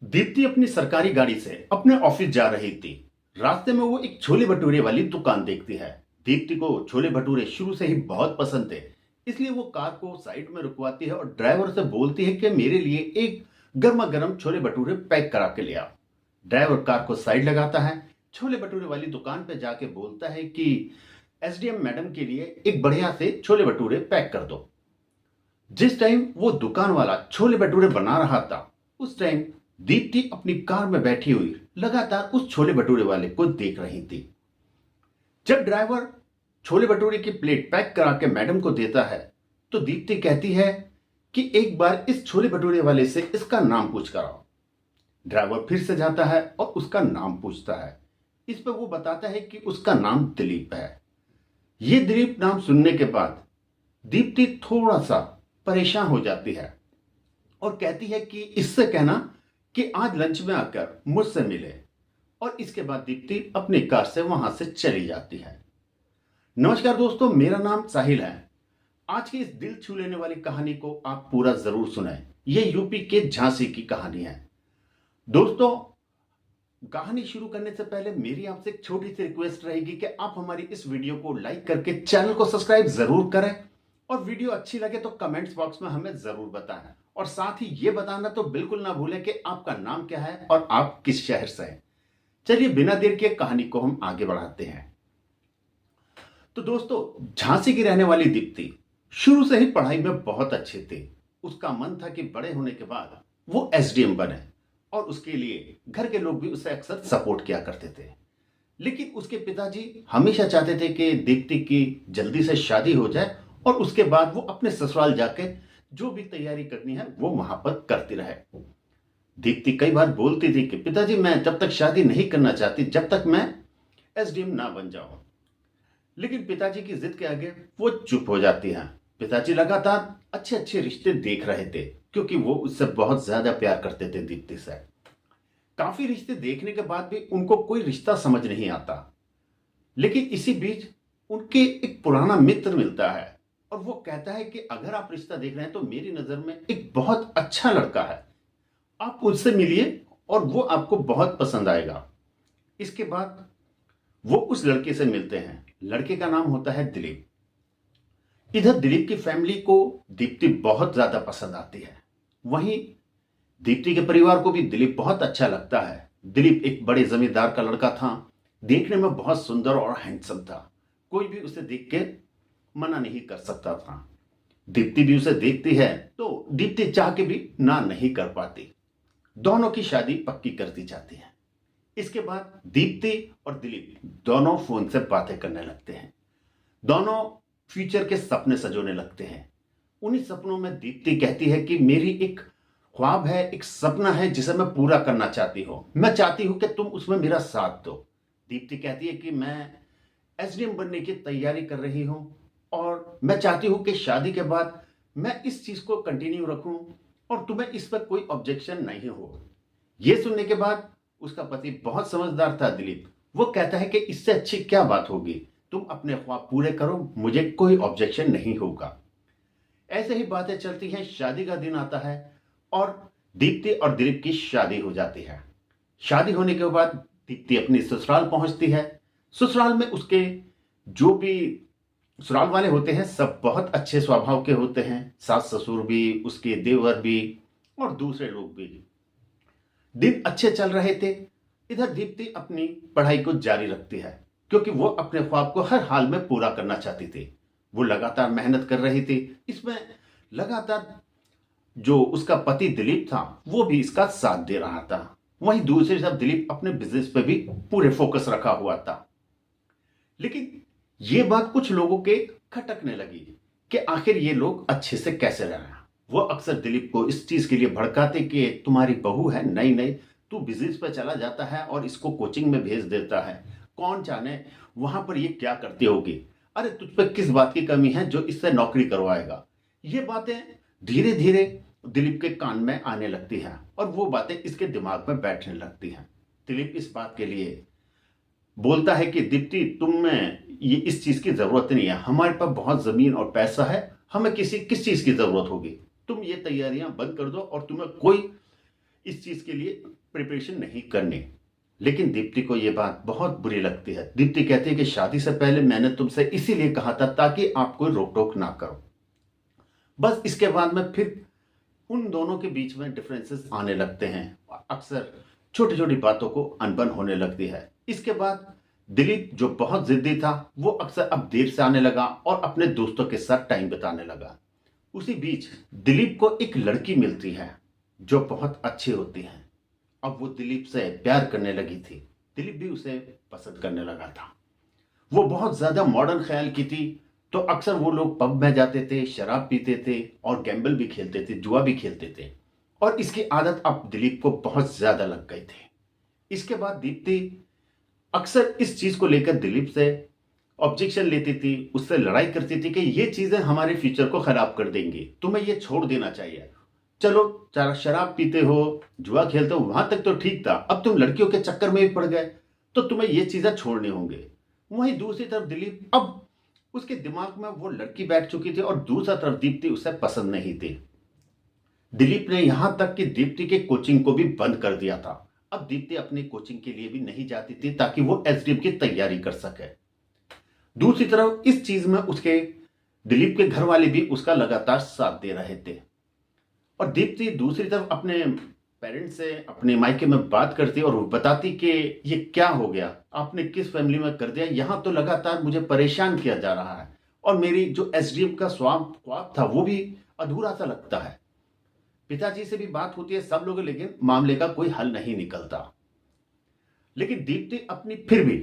दीप्ति अपनी सरकारी गाड़ी से अपने ऑफिस जा रही थी। रास्ते में वो एक छोले भटूरे वाली दुकान देखती है। दीप्ति को छोले भटूरे शुरू से ही बहुत पसंद थे, इसलिए वो कार को साइड में रुकवाती है और ड्राइवर से बोलती है कि मेरे लिए एक गर्मा गर्म छोले भटूरे पैक करा के ले आओ। ड्राइवर कार को साइड लगाता है, छोले भटूरे वाली दुकान पे जाके बोलता है कि एसडीएम मैडम के लिए एक बढ़िया से छोले भटूरे पैक कर दो। जिस टाइम वो दुकान वाला छोले भटूरे बना रहा था, उस टाइम दीप्ति अपनी कार में बैठी हुई लगातार उस छोले भटूरे वाले को देख रही थी। जब ड्राइवर छोले भटूरे की प्लेट पैक करा के मैडम को देता है, तो दीप्ति कहती है कि एक बार इस छोले भटूरे वाले से इसका नाम पूछ कर आओ। ड्राइवर फिर से जाता है और उसका नाम पूछता है। इस पर वो बताता है कि उसका नाम दिलीप है। ये दिलीप नाम सुनने के बाद दीप्ति थोड़ा सा परेशान हो जाती है और कहती है कि इससे कहना कि आज लंच में आकर मुझसे मिले, और इसके बाद दीप्ति अपनी कार से वहां से चली जाती है। नमस्कार दोस्तों, मेरा नाम साहिल है। आज की इस दिल छू लेने वाली कहानी को आप पूरा जरूर सुनें। यह यूपी के झांसी की कहानी है। दोस्तों, कहानी शुरू करने से पहले मेरी आपसे एक छोटी सी रिक्वेस्ट रहेगी कि आप हमारी इस वीडियो को लाइक करके चैनल को सब्सक्राइब जरूर करें, और वीडियो अच्छी लगे तो कमेंट्स बॉक्स में हमें जरूर बताएं, और साथ ही ये बताना तो बिल्कुल ना भूलें कि आपका नाम क्या है और आप किस शहर से हैं। चलिए बिना देर के कहानी को हम आगे बढ़ाते हैं। तो दोस्तों, झांसी की रहने वाली दीप्ति शुरू से ही पढ़ाई में बहुत अच्छी थी। उसका मन था कि बड़े होने के बाद वो एसडीएम बने, और उसके लिए घर के लोग भी उसे अक्सर सपोर्ट किया करते थे। लेकिन उसके पिताजी हमेशा चाहते थे कि दीप्ति की जल्दी से शादी हो जाए और उसके बाद वो अपने ससुराल जाके जो भी तैयारी करनी है वो वहां पर करती रहे। दीप्ति कई बार बोलती थी कि पिताजी, मैं जब तक शादी नहीं करना चाहती जब तक मैं एसडीएम ना बन जाऊं। लेकिन पिताजी की जिद के आगे वो चुप हो जाती है। पिताजी लगातार अच्छे अच्छे रिश्ते देख रहे थे, क्योंकि वो उससे बहुत ज्यादा प्यार करते थे दीप्ति से। काफी रिश्ते देखने के बाद भी उनको कोई रिश्ता समझ नहीं आता। लेकिन इसी बीच उनके एक पुराना मित्र मिलता है, और वो कहता है कि अगर आप रिश्ता देख रहे हैं तो मेरी नजर में एक बहुत अच्छा लड़का है, आप उससे मिलिए और वो आपको बहुत पसंद आएगा। इसके बाद वो उस लड़के से मिलते हैं। लड़के का नाम होता है दिलीप। इधर दिलीप की फैमिली को दीप्ति बहुत ज्यादा पसंद आती है। वहीं दीप्ति के परिवार को भी दिलीप बहुत अच्छा लगता है। दिलीप एक बड़े जमींदार का लड़का था, देखने में बहुत सुंदर और हैंडसम था। कोई भी उसे देख के मना नहीं कर सकता था। दीप्ति भी उसे देखती है तो दीप्ति चाह के भी ना नहीं कर पाती। दोनों की शादी पक्की कर दी जाती है। इसके बाद दीप्ति और दिलीप दोनों फोन से बातें करने लगते हैं। दोनों फ्यूचर के सपने सजोने लगते हैं। उन्हीं सपनों में दीप्ति कहती है कि मेरी एक ख्वाब है, एक सपना है जिसे मैं पूरा करना चाहती हूं। मैं चाहती हूं कि तुम उसमें मेरा साथ दो। दीप्ति कहती है कि मैं एसडीएम बनने की तैयारी कर रही हूं, और मैं चाहती हूं कि शादी के बाद मैं इस चीज को कंटिन्यू रखूं और तुम्हें इस पर कोई ऑब्जेक्शन नहीं हो। यह सुनने के बाद उसका पति बहुत समझदार था दिलीप। वो कहता है कि इससे अच्छी क्या बात होगी, तुम अपने ख्वाब पूरे करो, मुझे कोई ऑब्जेक्शन नहीं होगा। ऐसे ही बातें चलती हैं। शादी का दिन आता है और दीप्ति और दिलीप की शादी हो जाती है। शादी होने के बाद दीप्ति अपनी ससुराल पहुंचती है। ससुराल में उसके जो भी ससुराल वाले होते हैं सब बहुत अच्छे स्वभाव के होते हैं। सास ससुर भी, उसके देवर भी, और दूसरे लोग भी। दिन अच्छे चल रहे थे। इधर दीप्ति अपनी पढ़ाई को जारी रखती है, क्योंकि वो अपने ख्वाब को हर हाल में पूरा करना चाहती थी। वो लगातार मेहनत कर रही थी। इसमें लगातार जो उसका पति दिलीप था वो भी इसका साथ दे रहा था। वहीं दूसरी तरफ दिलीप अपने बिजनेस पे भी पूरे फोकस रखा हुआ था। लेकिन ये बात कुछ लोगों के खटकने लगी कि आखिर ये लोग अच्छे से कैसे रह रहे हैं। वो अक्सर दिलीप को इस चीज के लिए भड़काते कि तुम्हारी बहू है नई नई, तू बिजनेस पे चला जाता है और इसको कोचिंग में भेज देता है, कौन जाने वहां पर ये क्या करती होगी, अरे तुझ पे किस बात की कमी है जो इससे नौकरी करवाएगा। ये बातें धीरे धीरे दिलीप के कान में आने लगती हैं, और वो बातें इसके दिमाग में बैठने लगती हैं। दिलीप इस बात के लिए बोलता है कि दीप्ति, तुम में ये इस चीज की जरूरत नहीं है, हमारे पास बहुत जमीन और पैसा है, हमें किस चीज की जरूरत होगी। तुम ये तैयारियां बंद कर दो और तुम्हें कोई इस चीज के लिए प्रिपरेशन नहीं करनी। लेकिन दीप्ति को यह बात बहुत बुरी लगती है। दीप्ति कहती है कि शादी से पहले मैंने तुमसे इसीलिए कहा था ताकि आप कोई रोक टोक ना करो। बस इसके बाद में फिर उन दोनों के बीच में डिफरेंसेस आने लगते हैं। अक्सर छोटी छोटी बातों को अनबन होने लगती है। इसके बाद दिलीप जो बहुत जिद्दी था वो अक्सर अब देर से आने लगा और अपने दोस्तों के साथ टाइम बिताने लगा। उसी बीच दिलीप को एक लड़की मिलती है जो बहुत अच्छी होती है। अब वो दिलीप से प्यार करने लगी थी। दिलीप भी उसे पसंद करने लगा था। वो बहुत ज्यादा मॉडर्न ख्याल की थी, तो अक्सर वो लोग पब में जाते थे, शराब पीते थे और गैम्बल भी खेलते थे, जुआ भी खेलते थे। और इसकी आदत अब दिलीप को बहुत ज्यादा लग गई थी। इसके बाद दीप्ति अक्सर इस चीज को लेकर दिलीप से ऑब्जेक्शन लेती थी, उससे लड़ाई करती थी कि ये चीजें हमारे फ्यूचर को खराब कर देंगी, तुम्हें ये छोड़ देना चाहिए। चलो शराब पीते हो, जुआ खेलते हो, वहां तक तो ठीक था, अब तुम लड़कियों के चक्कर में भी पड़ गए तो तुम्हें ये चीजें छोड़ने होंगे। वहीं दूसरी तरफ दिलीप, अब उसके दिमाग में वो लड़की बैठ चुकी थी और दूसरा तरफ दीप्ति उसे पसंद नहीं थी। दिलीप ने यहां तक कि दीप्ति के कोचिंग को भी बंद कर दिया था। अब दीप्ति अपनी कोचिंग के लिए भी नहीं जाती थी ताकि वो एसडीएम की तैयारी कर सके। दूसरी तरफ इस चीज में उसके दिलीप के घर वाले भी उसका लगातार साथ दे रहे थे। और दीप्ति दूसरी तरफ अपने पेरेंट्स से अपने मायके में बात करती और वो बताती कि ये क्या हो गया, आपने किस फैमिली में कर दिया, यहां तो लगातार मुझे परेशान किया जा रहा है और मेरी जो एसडीएम का ख्वाब था वो भी अधूरा सा लगता है। पिताजी से भी बात होती है सब लोग, लेकिन मामले का कोई हल नहीं निकलता। लेकिन दीप्ति अपनी फिर भी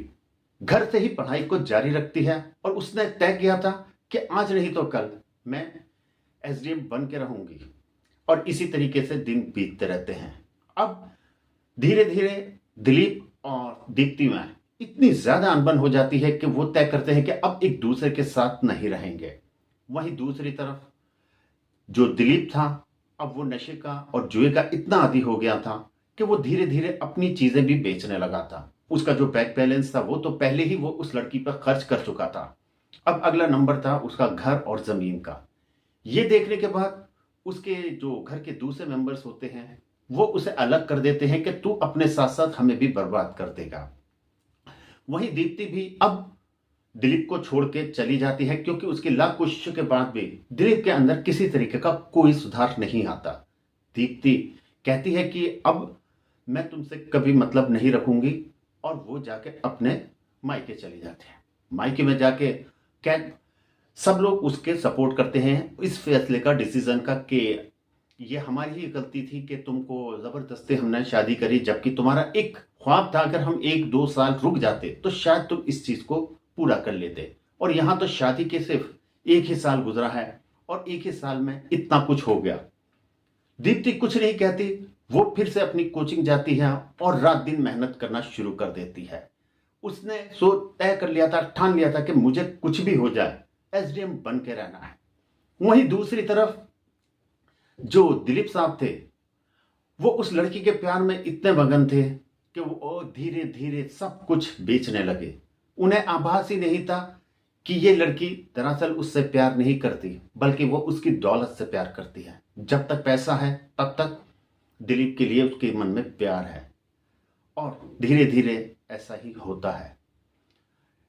घर से ही पढ़ाई को जारी रखती है और उसने तय किया था कि आज नहीं तो कल मैं एसडीएम बन के रहूंगी। और इसी तरीके से दिन बीतते रहते हैं। अब धीरे धीरे दिलीप और दीप्ति में इतनी ज्यादा अनबन हो जाती है कि वो तय करते हैं कि अब एक दूसरे के साथ नहीं रहेंगे। वहीं दूसरी तरफ जो दिलीप था, अब वो नशे का और जुए का इतना आदी हो गया था कि वो धीरे धीरे अपनी चीजें भी बेचने लगा था। उसका जो बैंक बैलेंस था वो तो पहले ही वो उस लड़की पर खर्च कर चुका था। अब अगला नंबर था उसका घर और जमीन का। ये देखने के बाद उसके जो घर के दूसरे मेंबर्स होते हैं वो उसे अलग कर देते हैं कि तू अपने साथ साथ हमें भी बर्बाद कर देगा। वहीं दीप्ति भी अब दिलीप को छोड़ के चली जाती है क्योंकि उसकी लाख कोशिशों के बाद भी दिलीप के अंदर किसी तरीके का कोई सुधार नहीं आता। दीप्ति कहती है कि अब मैं तुमसे कभी मतलब नहीं रखूंगी और वो जाके अपने मायके चली जाते हैं। मायके में जाके क्या सब लोग उसके सपोर्ट करते हैं इस फैसले का, डिसीजन का, कि ये हमारी ही गलती थी कि तुमको जबरदस्ती हमने शादी करी, जबकि तुम्हारा एक ख्वाब था अगर हम 1-2 साल रुक जाते तो शायद तुम इस चीज को पूरा कर लेते। और यहां तो शादी के सिर्फ 1 ही साल गुजरा है और 1 ही साल में इतना कुछ हो गया। दीप्ति कुछ नहीं कहती, वो फिर से अपनी कोचिंग जाती है और रात दिन मेहनत करना शुरू कर देती है। उसने तय कर लिया था, ठान लिया था कि मुझे कुछ भी हो जाए एसडीएम बन के रहना है। वहीं दूसरी तरफ जो दिलीप साहब थे वो उस लड़की के प्यार में इतने मगन थे कि वो धीरे धीरे सब कुछ बेचने लगे। उन्हें आभास ही नहीं था कि ये लड़की दरअसल उससे प्यार नहीं करती बल्कि वो उसकी दौलत से प्यार करती है। जब तक पैसा है तब तक दिलीप के लिए उसके मन में प्यार है और धीरे धीरे ऐसा ही होता है।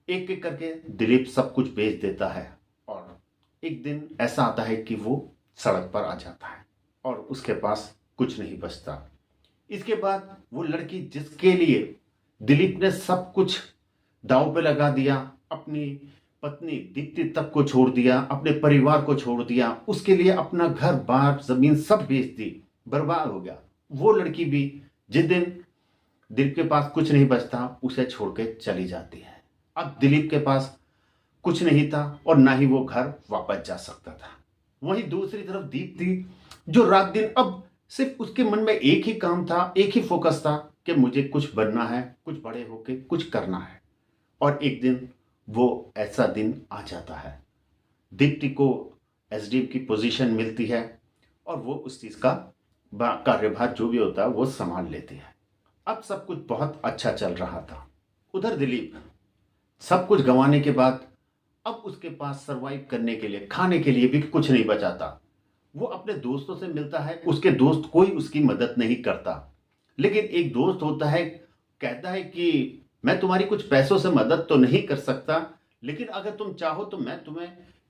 एक एक करके दिलीप सब कुछ बेच देता है और एक दिन ऐसा आता है कि वो सड़क पर आ जाता है और उसके पास कुछ नहीं बचता। इसके बाद वो लड़की जिसके लिए दिलीप ने सब कुछ दांव पे लगा दिया, अपनी पत्नी दीप्ति तक को छोड़ दिया, अपने परिवार को छोड़ दिया, उसके लिए अपना घर बार जमीन सब बेच दी, बर्बाद हो गया। वो लड़की भी जिस दिन दिलीप के पास कुछ नहीं बचता उसे छोड़ के चली जाती है। अब दिलीप के पास कुछ नहीं था और ना ही वो घर वापस जा सकता था। वहीं दूसरी तरफ दीप्ति जो रात दिन अब सिर्फ उसके मन में एक ही काम था, एक ही फोकस था कि मुझे कुछ बनना है, कुछ बड़े होके कुछ करना है। और एक दिन वो ऐसा दिन आ जाता है, दीप्ति को एसडीएम की पोजीशन मिलती है और वो उस चीज का कार्यभार जो भी होता है वो संभाल लेती है। अब सब कुछ बहुत अच्छा चल रहा था। उधर दिलीप सब कुछ गंवाने के बाद अब उसके पास सरवाइव करने के लिए, खाने के लिए भी कुछ नहीं बचा था। वो अपने दोस्तों से मिलता है, उसके दोस्त कोई उसकी मदद नहीं करता। लेकिन एक दोस्त होता है, कहता है कि मैं तुम्हारी कुछ पैसों से मदद तो नहीं कर सकता, लेकिन अगर तुम चाहो तो मैं तुम्हें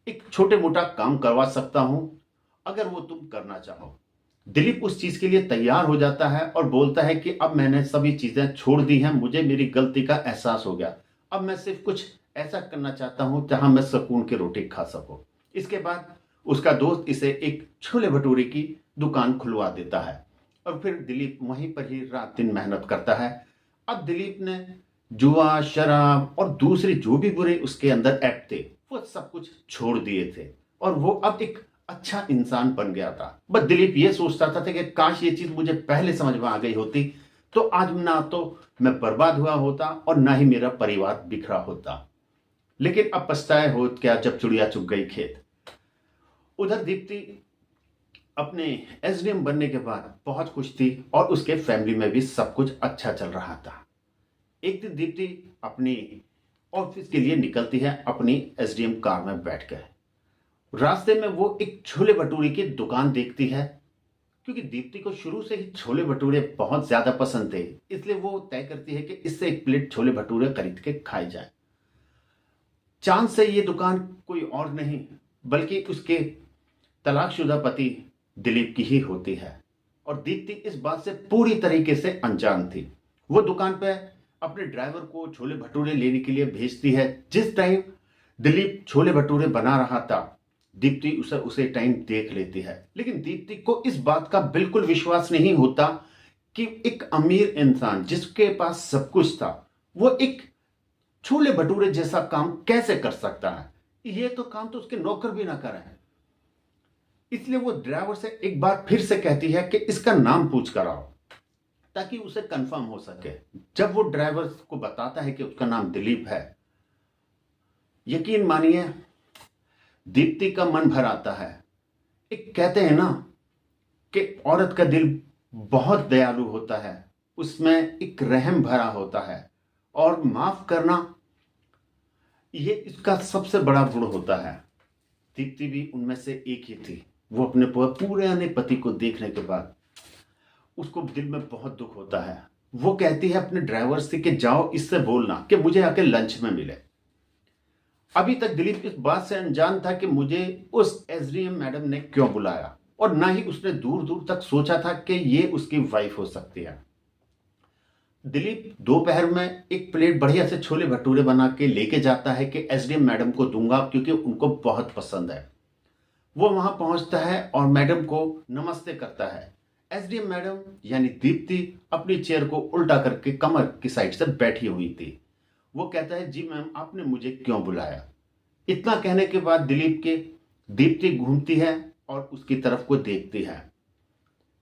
एक छोटे मोटा काम करवा सकता हूं, अगर वो तुम करना चाहो। दिलीप उस चीज के लिए तैयार हो जाता है और बोलता है कि अब मैंने सभी चीजें छोड़ दी हैं, मुझे मेरी गलती का एहसास हो गया, अब मैं सिर्फ कुछ ऐसा करना चाहता हूं जहां मैं सुकून की रोटी खा सकूं। इसके बाद उसका दोस्त इसे एक छोले भटूरे की दुकान खुलवा देता है और फिर दिलीप वहीं पर ही रात दिन मेहनत करता है। अब दिलीप ने जुआ, शराब और दूसरे जो भी बुरे उसके अंदर एक्ट थे वो सब कुछ छोड़ दिए थे और वो अब एक अच्छा इंसान बन गया था। बस दिलीप ये सोचता था कि काश ये चीज मुझे पहले समझ में आ गई होती तो आज ना तो मैं बर्बाद हुआ होता और ना ही मेरा परिवार बिखरा होता। लेकिन अब पछताए हो क्या जब चिड़िया चुग गई खेत। उधर दीप्ति अपने एसडीएम बनने के बाद बहुत खुश थी और उसके फैमिली में भी सब कुछ अच्छा चल रहा था। एक दिन दीप्ति अपनी ऑफिस के लिए निकलती है अपनी एसडीएम कार में बैठकर। रास्ते में वो एक छोले भटूरे की दुकान देखती है, क्योंकि दीप्ति को शुरू से ही छोले भटूरे बहुत ज्यादा पसंद थे, इसलिए वो तय करती है कि इससे एक प्लेट छोले भटूरे खरीद के खाए जाए। चांद से ये दुकान कोई और नहीं बल्कि उसके तलाकशुदा पति दिलीप की ही होती है और दीप्ति इस बात से पूरी तरीके से अनजान थी। वो दुकान पे अपने ड्राइवर को छोले भटूरे लेने के लिए भेजती है। जिस टाइम दिलीप छोले भटूरे बना रहा था दीप्ति उसे टाइम देख लेती है, लेकिन दीप्ति को इस बात का बिल्कुल विश्वास नहीं होता कि एक अमीर इंसान जिसके पास सब कुछ था वो एक छोले भटूरे जैसा काम कैसे कर सकता है। ये तो काम तो उसके नौकर भी ना करें। इसलिए वो ड्राइवर से एक बार फिर से कहती है कि इसका नाम पूछ कर आओ, ताकि उसे कंफर्म हो सके। जब वो ड्राइवर को बताता है कि उसका नाम दिलीप है, यकीन मानिए दीप्ति का मन भर आता है। एक कहते हैं ना कि औरत का दिल बहुत दयालु होता है, उसमें एक रहम भरा होता है और माफ करना ये इसका सबसे बड़ा गुण होता है। दीप्ति भी उनमें से एक ही थी। वो अपने पुराने पति को देखने के बाद उसको दिल में बहुत दुख होता है। वो कहती है अपने ड्राइवर से कि जाओ इससे बोलना कि मुझे आके लंच में मिले। अभी तक दिलीप इस बात से अनजान था कि मुझे उस एसडीएम मैडम ने क्यों बुलाया और ना ही उसने दूर दूर तक सोचा था कि ये उसकी वाइफ हो सकती है। दिलीप दोपहर में एक प्लेट बढ़िया से छोले भटूरे बना के लेके जाता है कि एसडीएम मैडम को दूंगा, क्योंकि उनको बहुत पसंद है। वो वहां पहुंचता है और मैडम को नमस्ते करता है। एसडीएम मैडम यानी दीप्ति अपनी चेयर को उल्टा करके कमर की साइड से बैठी हुई थी। वो कहता है, जी मैम आपने मुझे क्यों बुलाया। इतना कहने के बाद दिलीप के दीप्ति घूमती है और उसकी तरफ को देखती है।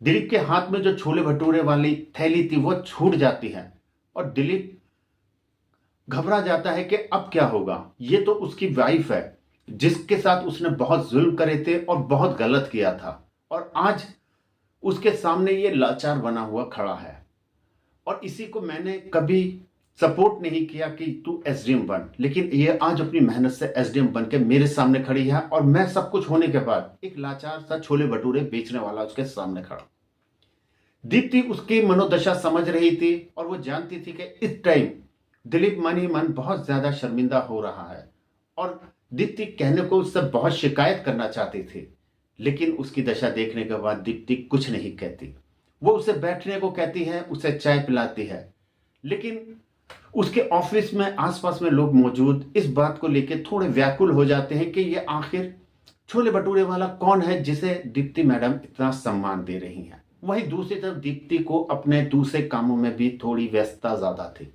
दिलीप के हाथ में जो छोले भटूरे वाली थैली थी वो छूट जाती है और दिलीप घबरा जाता है कि अब क्या होगा। ये तो उसकी वाइफ है जिसके साथ उसने बहुत जुल्म करे थे और बहुत गलत किया था, और आज उसके सामने ये लाचार बना हुआ खड़ा है। और इसी को मैंने कभी सपोर्ट नहीं किया कि तू एसडीएम बन, लेकिन ये आज अपनी मेहनत से एसडीएम बन के मेरे सामने खड़ी है और मैं सब कुछ होने के बाद एक लाचार सा छोले भटूरे बेचने वाला उसके सामने खड़ा। दीप्ति उसकी मनोदशा समझ रही थी और वो जानती थी कि इस टाइम दिलीप मन ही मन बहुत ज्यादा शर्मिंदा हो रहा है और दीप्ति कहने को उससे बहुत शिकायत करना चाहती थी, लेकिन उसकी दशा देखने के बाद दीप्ति कुछ नहीं कहती। वो उसे बैठने को कहती है, उसे चाय पिलाती है, लेकिन उसके ऑफिस में आसपास में लोग मौजूद इस बात को लेकर थोड़े व्याकुल हो जाते हैं कि ये आखिर छोले भटूरे वाला कौन है जिसे दीप्ति मैडम इतना सम्मान दे रही हैं। वहीं दूसरी तरफ दीप्ति को अपने दूसरे कामों में भी थोड़ी व्यस्तता ज्यादा थी,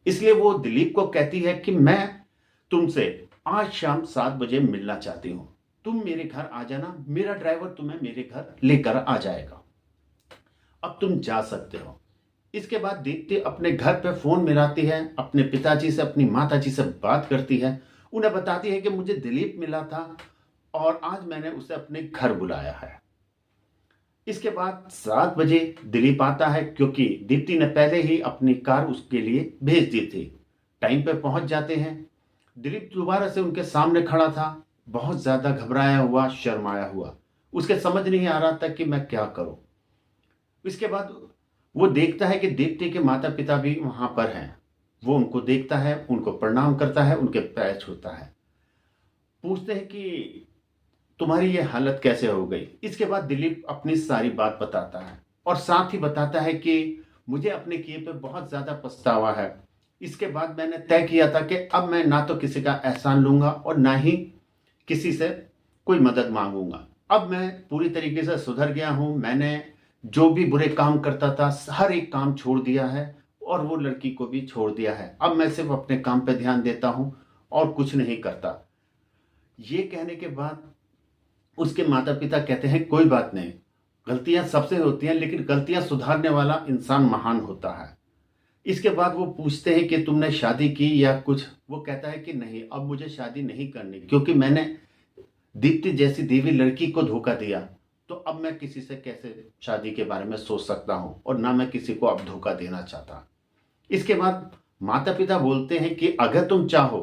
इसलिए वो दिलीप को कहती है कि मैं तुमसे आज शाम 7 बजे मिलना चाहती हूं, तुम मेरे घर आ जाना, मेरा ड्राइवर तुम्हें मेरे घर लेकर आ जाएगा, अब तुम जा सकते हो। इसके बाद दीप्ति अपने घर पे फोन मिलाती है, अपने पिताजी से अपनी माताजी से बात करती है, उन्हें बताती है कि मुझे दिलीप मिला था और आज मैंने उसे अपने घर बुलाया है। इसके बाद 7 बजे दिलीप आता है, क्योंकि दीप्ति ने पहले ही अपनी कार उसके लिए भेज दी थी। टाइम पे पहुंच जाते हैं। दिलीप दोबारा से उनके सामने खड़ा था, बहुत ज्यादा घबराया हुआ, शर्माया हुआ। उसके समझ नहीं आ रहा था कि मैं क्या करूं। इसके बाद वो देखता है कि दीप्ति के माता पिता भी वहां पर हैं। वो उनको देखता है, उनको प्रणाम करता है, उनके पैर छूता है। पूछते हैं कि तुम्हारी ये हालत कैसे हो गई। इसके बाद दिलीप अपनी सारी बात बताता है और साथ ही बताता है कि मुझे अपने किए पे बहुत ज्यादा पछतावा है। इसके बाद मैंने तय किया था कि अब मैं ना तो किसी का एहसान लूंगा और ना ही किसी से कोई मदद मांगूंगा। अब मैं पूरी तरीके से सुधर गया हूं। मैंने जो भी बुरे काम करता था हर एक काम छोड़ दिया है और वो लड़की को भी छोड़ दिया है। अब मैं सिर्फ अपने काम पे ध्यान देता हूं और कुछ नहीं करता। ये कहने के बाद उसके माता पिता कहते हैं कोई बात नहीं, गलतियां सबसे होती हैं लेकिन गलतियां सुधारने वाला इंसान महान होता है। इसके बाद वो पूछते हैं कि तुमने शादी की या कुछ। वो कहता है कि नहीं, अब मुझे शादी नहीं करनी क्योंकि मैंने दीप्ति जैसी देवी लड़की को धोखा दिया। तो अब मैं किसी से कैसे शादी के बारे में सोच सकता हूं और ना मैं किसी को अब धोखा देना चाहता। इसके बाद माता पिता बोलते हैं कि अगर तुम चाहो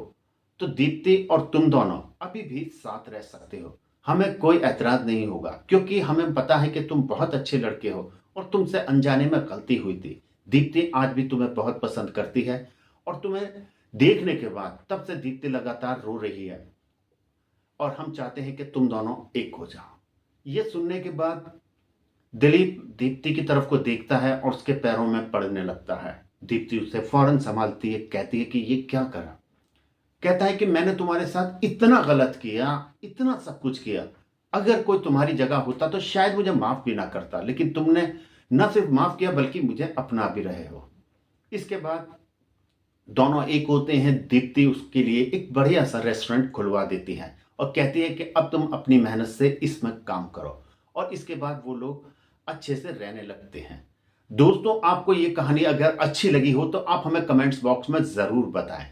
तो दीप्ति और तुम दोनों अभी भी साथ रह सकते हो, हमें कोई ऐतराज नहीं होगा क्योंकि हमें पता है कि तुम बहुत अच्छे लड़के हो और तुमसे अनजाने में गलती हुई थी। दीप्ति आज भी तुम्हें बहुत पसंद करती है और तुम्हें देखने के बाद तब से दीप्ति लगातार रो रही है और हम चाहते हैं कि तुम दोनों एक हो जाओ। ये सुनने के बाद दिलीप दीप्ति की तरफ को देखता है और उसके पैरों में पड़ने लगता है। दीप्ति उसे फौरन संभालती है, कहती है कि ये क्या करा। कहता है कि मैंने तुम्हारे साथ इतना गलत किया, इतना सब कुछ किया, अगर कोई तुम्हारी जगह होता तो शायद मुझे माफ भी ना करता, लेकिन तुमने न सिर्फ माफ किया बल्कि मुझे अपना भी रहे हो। इसके बाद दोनों एक होते हैं। दीप्ति उसके लिए एक बढ़िया सा रेस्टोरेंट खुलवा देती है और कहती है कि अब तुम अपनी मेहनत से इसमें काम करो। और इसके बाद वो लोग अच्छे से रहने लगते हैं। दोस्तों, आपको ये कहानी अगर अच्छी लगी हो तो आप हमें कमेंट्स बॉक्स में जरूर बताएं।